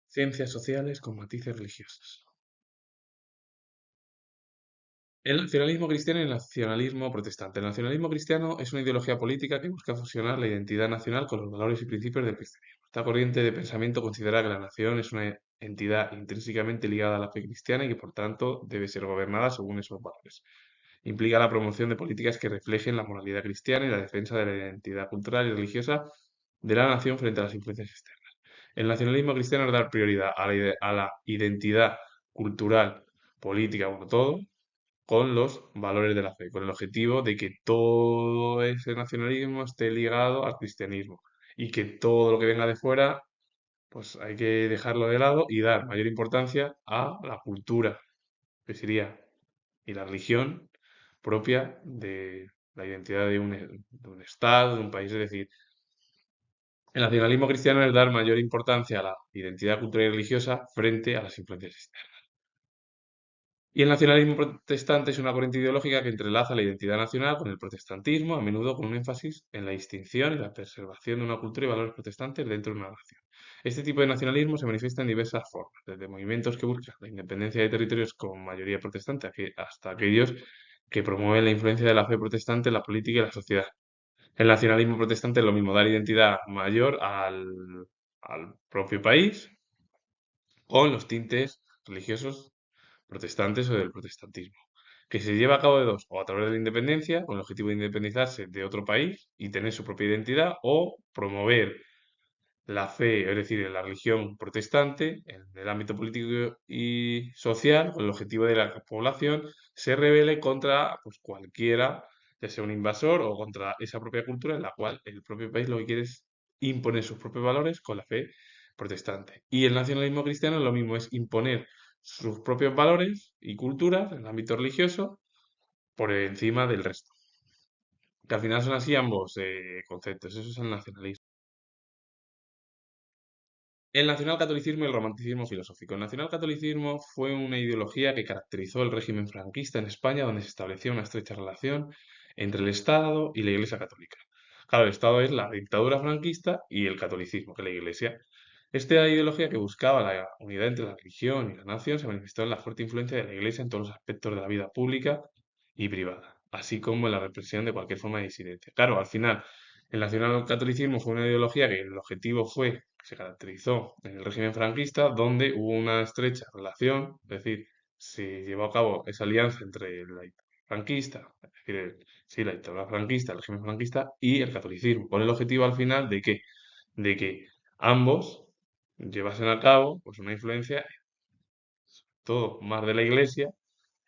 Ciencias sociales con matices religiosos. El nacionalismo cristiano y el nacionalismo protestante. El nacionalismo cristiano es una ideología política que busca fusionar la identidad nacional con los valores y principios del cristianismo. Esta corriente de pensamiento considera que la nación es una entidad intrínsecamente ligada a la fe cristiana y que por tanto debe ser gobernada según esos valores. Implica la promoción de políticas que reflejen la moralidad cristiana y la defensa de la identidad cultural y religiosa de la nación frente a las influencias externas. El nacionalismo cristiano es dar prioridad a la identidad cultural, política, bueno, todo, con los valores de la fe, con el objetivo de que todo ese nacionalismo esté ligado al cristianismo y que todo lo que venga de fuera, pues hay que dejarlo de lado y dar mayor importancia a la cultura, que sería, y la religión propia de la identidad de un estado, de un país. Es decir, el nacionalismo cristiano es dar mayor importancia a la identidad cultural y religiosa frente a las influencias externas. Y el nacionalismo protestante es una corriente ideológica que entrelaza la identidad nacional con el protestantismo, a menudo con un énfasis en la distinción y la preservación de una cultura y valores protestantes dentro de una nación. Este tipo de nacionalismo se manifiesta en diversas formas, desde movimientos que buscan la independencia de territorios con mayoría protestante hasta aquellos que promueven la influencia de la fe protestante en la política y la sociedad. El nacionalismo protestante es lo mismo, dar identidad mayor al propio país con los tintes religiosos protestantes o del protestantismo, que se lleva a cabo de dos, o a través de la independencia, con el objetivo de independizarse de otro país y tener su propia identidad, o promover la fe, es decir, la religión protestante en el ámbito político y social, con el objetivo de que la población se rebele contra pues, cualquiera, ya sea un invasor o contra esa propia cultura en la cual el propio país lo que quiere es imponer sus propios valores con la fe protestante. Y el nacionalismo cristiano es lo mismo, es imponer sus propios valores y culturas en el ámbito religioso por encima del resto. Que al final son así ambos conceptos, eso es el nacionalismo. El nacionalcatolicismo y el romanticismo filosófico. El nacionalcatolicismo fue una ideología que caracterizó el régimen franquista en España, donde se estableció una estrecha relación entre el Estado y la Iglesia católica. Claro, el Estado es la dictadura franquista y el catolicismo, que es la Iglesia. Esta ideología que buscaba la unidad entre la religión y la nación se manifestó en la fuerte influencia de la Iglesia en todos los aspectos de la vida pública y privada, así como en la represión de cualquier forma de disidencia. Claro, al final, el nacionalcatolicismo fue una ideología que el objetivo fue, se caracterizó en el régimen franquista, donde hubo una estrecha relación, es decir, se llevó a cabo esa alianza entre la dictadura franquista, es decir, sí, la dictadura franquista, el régimen franquista y el catolicismo, con el objetivo al final de que ambos llevasen a cabo pues, una influencia, todo más de la Iglesia,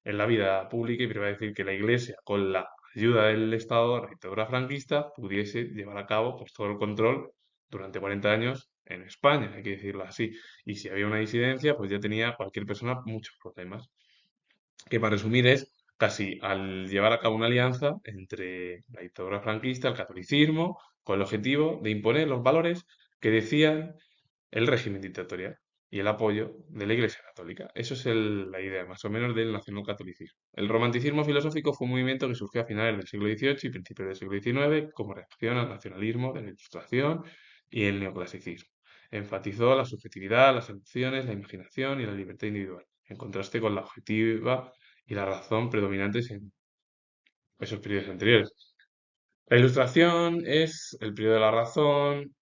en la vida pública y privada. Es decir, que la Iglesia, con la ayuda del Estado, de la dictadura franquista, pudiese llevar a cabo pues, todo el control durante 40 años en España, hay que decirlo así. Y si había una disidencia, pues ya tenía cualquier persona muchos problemas. Que para resumir es casi al llevar a cabo una alianza entre la dictadura franquista, el catolicismo, con el objetivo de imponer los valores que decían el régimen dictatorial y el apoyo de la Iglesia Católica. Eso es la idea, más o menos, del nacionalcatolicismo. El romanticismo filosófico fue un movimiento que surgió a finales del siglo XVIII y principios del siglo XIX como reacción al nacionalismo de la Ilustración y el neoclasicismo. Enfatizó la subjetividad, las emociones, la imaginación y la libertad individual, en contraste con la objetiva y la razón predominantes en esos periodos anteriores. La Ilustración es el periodo de la razón,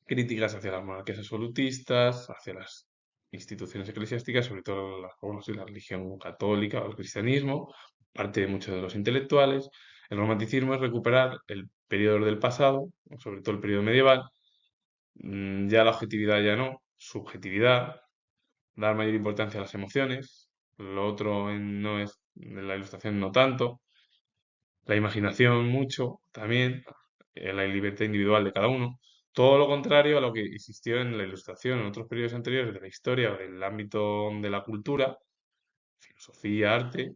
críticas hacia las monarquías absolutistas, hacia las instituciones eclesiásticas, sobre todo bueno, sí, la religión católica o el cristianismo, parte de muchos de los intelectuales. El romanticismo es recuperar el periodo del pasado, sobre todo el periodo medieval, ya la objetividad ya no, subjetividad, dar mayor importancia a las emociones, lo otro no es, en la ilustración no tanto, la imaginación mucho también, la libertad individual de cada uno. Todo lo contrario a lo que existió en la Ilustración en otros periodos anteriores de la historia o del ámbito de la cultura, filosofía, arte,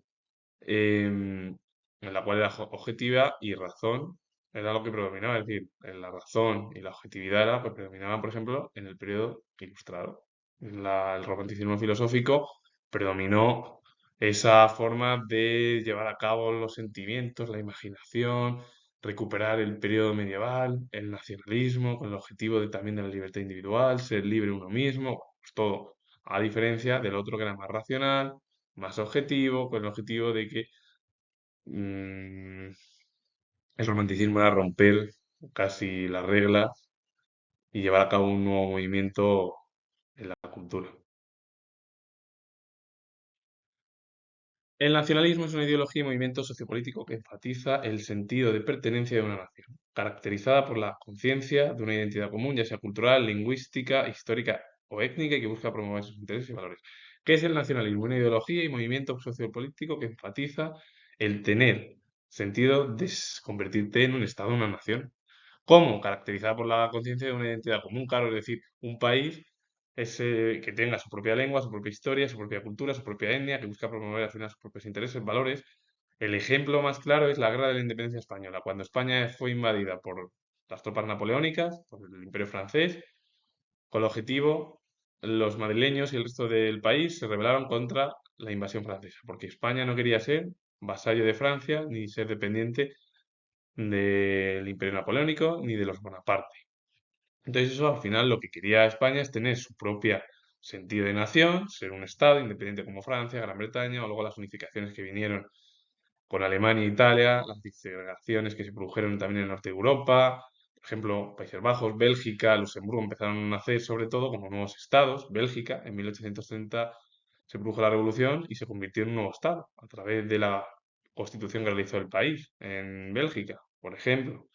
en la cual la objetiva y razón era lo que predominaba, es decir, en la razón y la objetividad era lo que predominaban, por ejemplo, en el periodo ilustrado. El romanticismo filosófico predominó esa forma de llevar a cabo los sentimientos, la imaginación, recuperar el periodo medieval, el nacionalismo, con el objetivo también de la libertad individual, ser libre uno mismo, bueno, pues todo, a diferencia del otro que era más racional, más objetivo, con el objetivo de que mm, el romanticismo era romper casi las reglas y llevar a cabo un nuevo movimiento en la cultura. El nacionalismo es una ideología y movimiento sociopolítico que enfatiza el sentido de pertenencia de una nación, caracterizada por la conciencia de una identidad común, ya sea cultural, lingüística, histórica o étnica, y que busca promover sus intereses y valores. ¿Qué es el nacionalismo? Una ideología y movimiento sociopolítico que enfatiza el tener sentido de convertirte en un Estado, una nación. ¿Cómo? Caracterizada por la conciencia de una identidad común, claro, es decir, un país que tenga su propia lengua, su propia historia, su propia cultura, su propia etnia, que busca promover al final sus propios intereses, valores. El ejemplo más claro es la Guerra de la Independencia Española, cuando España fue invadida por las tropas napoleónicas, por el Imperio francés, con el objetivo, los madrileños y el resto del país se rebelaron contra la invasión francesa, porque España no quería ser vasallo de Francia ni ser dependiente del Imperio Napoleónico ni de los Bonaparte. Entonces eso al final lo que quería España es tener su propia sentido de nación, ser un Estado independiente como Francia, Gran Bretaña, o luego las unificaciones que vinieron con Alemania e Italia, las disgregaciones que se produjeron también en el norte de Europa, por ejemplo, Países Bajos, Bélgica, Luxemburgo empezaron a nacer sobre todo como nuevos estados. Bélgica en 1830 se produjo la revolución y se convirtió en un nuevo estado a través de la constitución que realizó el país en Bélgica, por ejemplo.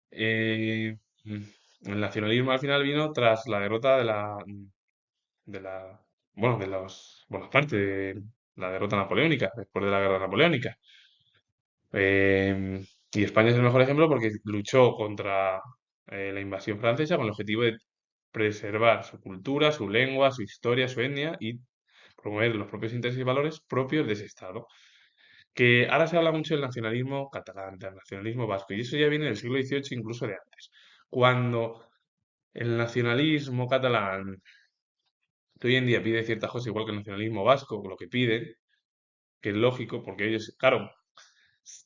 Eh, mm, el nacionalismo al final vino tras la derrota de la, bueno, de los Bonaparte, de la derrota napoleónica, después de la guerra napoleónica. Y España es el mejor ejemplo porque luchó contra la invasión francesa con el objetivo de preservar su cultura, su lengua, su historia, su etnia y promover los propios intereses y valores propios de ese Estado. Que ahora se habla mucho del nacionalismo catalán, del nacionalismo vasco, y eso ya viene del siglo XVIII, incluso de antes. Cuando el nacionalismo catalán que hoy en día pide ciertas cosas igual que el nacionalismo vasco, lo que piden, que es lógico, porque ellos, claro,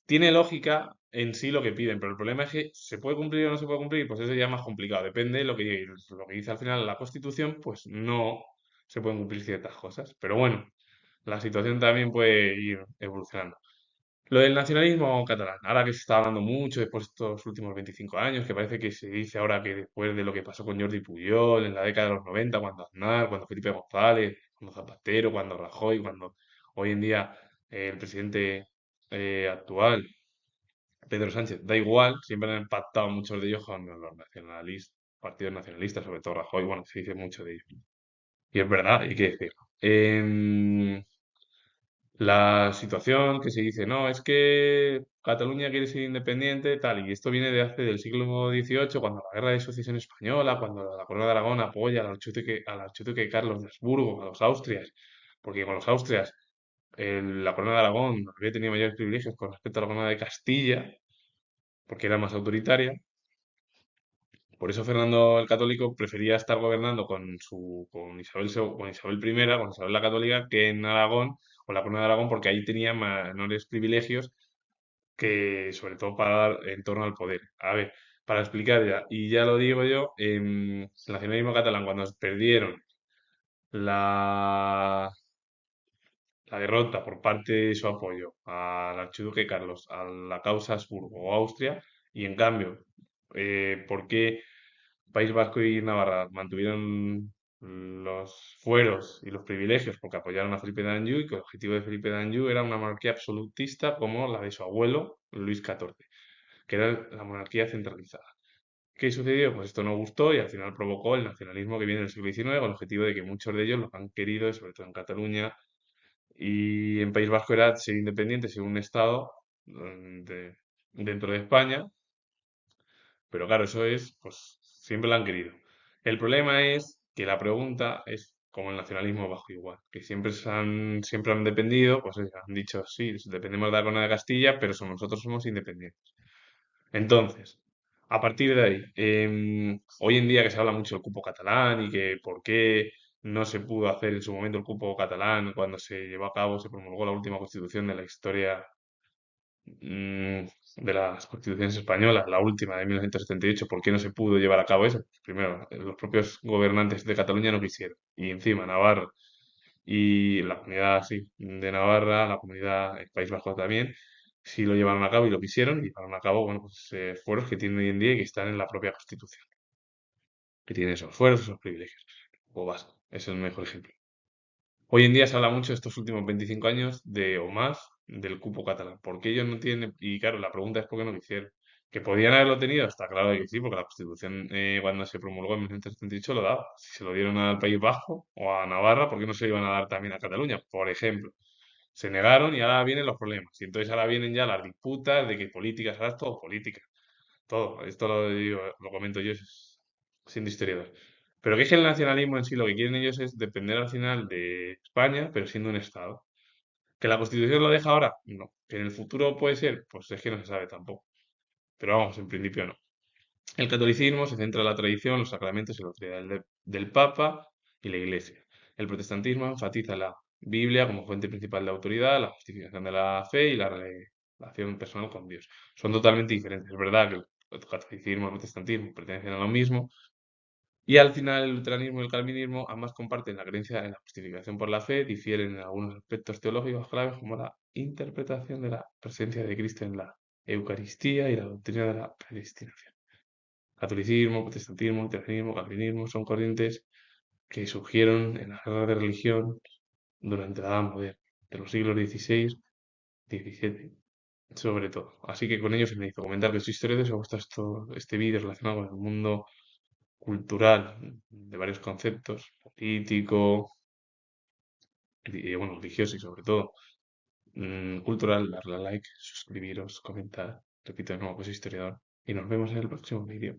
tiene lógica en sí lo que piden, pero el problema es que se puede cumplir o no se puede cumplir, pues eso ya es más complicado. Depende de lo que dice al final la Constitución, pues no se pueden cumplir ciertas cosas. Pero bueno, la situación también puede ir evolucionando. Lo del nacionalismo catalán, ahora que se está hablando mucho después de estos últimos 25 años, que parece que se dice ahora que después de lo que pasó con Jordi Pujol en la década de los 90, cuando Aznar, cuando Felipe González, cuando Zapatero, cuando Rajoy, cuando hoy en día el presidente actual, Pedro Sánchez, da igual, siempre han pactado muchos de ellos con los nacionalistas, partidos nacionalistas, sobre todo Rajoy, bueno, se dice mucho de ellos. Y es verdad, hay que decirlo. La situación que se dice, no, es que Cataluña quiere ser independiente, tal, y esto viene de hace del siglo XVIII, cuando la Guerra de Sucesión Española, cuando la Corona de Aragón apoya al archiduque Carlos de Habsburgo, a los Austrias, porque con los Austrias la Corona de Aragón había tenido mayores privilegios con respecto a la Corona de Castilla, porque era más autoritaria. Por eso Fernando el Católico prefería estar gobernando con con Isabel I, con Isabel la Católica, que en Aragón, o la Corona de Aragón, porque ahí tenía menores privilegios que, sobre todo, para dar en torno al poder. A ver, para explicar ya, y ya lo digo yo, el nacionalismo catalán, cuando perdieron la, la derrota por parte de su apoyo al archiduque Carlos, a la causa Habsburgo o Austria, y en cambio, ¿por qué País Vasco y Navarra mantuvieron los fueros y los privilegios porque apoyaron a Felipe d'Anjou y que el objetivo de Felipe d'Anjou era una monarquía absolutista como la de su abuelo Luis XIV, que era la monarquía centralizada? ¿Qué sucedió? Pues esto no gustó y al final provocó el nacionalismo que viene del siglo XIX con el objetivo de que muchos de ellos lo que han querido, sobre todo en Cataluña y en País Vasco, era ser independientes, ser un Estado dentro de España, pero claro, eso es, pues siempre lo han querido. El problema es que la pregunta es como el nacionalismo bajo igual, que siempre han dependido, pues han dicho, sí, dependemos de la corona de Castilla, pero nosotros somos independientes. Entonces, a partir de ahí, hoy en día que se habla mucho del cupo catalán y que por qué no se pudo hacer en su momento el cupo catalán cuando se llevó a cabo, se promulgó la última constitución de la historia de las constituciones españolas, la última de 1978, ¿por qué no se pudo llevar a cabo eso? Pues primero, los propios gobernantes de Cataluña no quisieron. Y encima Navarra y la comunidad sí, de Navarra, la comunidad, el País Vasco también, sí lo llevaron a cabo y lo quisieron y llevaron a cabo, bueno, pues fueros que tienen hoy en día y que están en la propia Constitución, que tienen esos fueros, esos privilegios. O vasco, ese es el mejor ejemplo. Hoy en día se habla mucho estos últimos 25 años de o más del cupo catalán. ¿Por qué ellos no tienen? Y claro, la pregunta es por qué no lo hicieron. ¿Que podían haberlo tenido? Está claro que sí, porque la Constitución cuando se promulgó en 1978 lo daba. Si se lo dieron al País Vasco o a Navarra, ¿por qué no se lo iban a dar también a Cataluña? Por ejemplo. Se negaron y ahora vienen los problemas. Y entonces ahora vienen ya las disputas de que políticas, ahora es todo política. Todo. Esto lo comento yo siendo historiador. Pero que es que el nacionalismo en sí lo que quieren ellos es depender al final de España, pero siendo un Estado. ¿Que la Constitución lo deja ahora? No. ¿Que en el futuro puede ser? Pues es que no se sabe tampoco. Pero vamos, en principio no. El catolicismo se centra en la tradición, los sacramentos y la autoridad del Papa y la Iglesia. El protestantismo enfatiza la Biblia como fuente principal de autoridad, la justificación de la fe y la relación personal con Dios. Son totalmente diferentes. Es verdad que el catolicismo y el protestantismo pertenecen a lo mismo, y al final el luteranismo y el calvinismo ambas comparten la creencia en la justificación por la fe, difieren en algunos aspectos teológicos claves como la interpretación de la presencia de Cristo en la Eucaristía y la doctrina de la predestinación. Catolicismo, protestantismo, luteranismo, calvinismo son corrientes que surgieron en la guerra de religión durante la Edad Moderna, de los siglos XVI, XVII, sobre todo. Así que con ello finalizo. Comentar que soy historiador, si os gusta este vídeo relacionado con el mundo cultural de varios conceptos, político, y, bueno, religioso y sobre todo cultural, darle a like, suscribiros, comentar. Repito de nuevo que soy historiador y nos vemos en el próximo vídeo.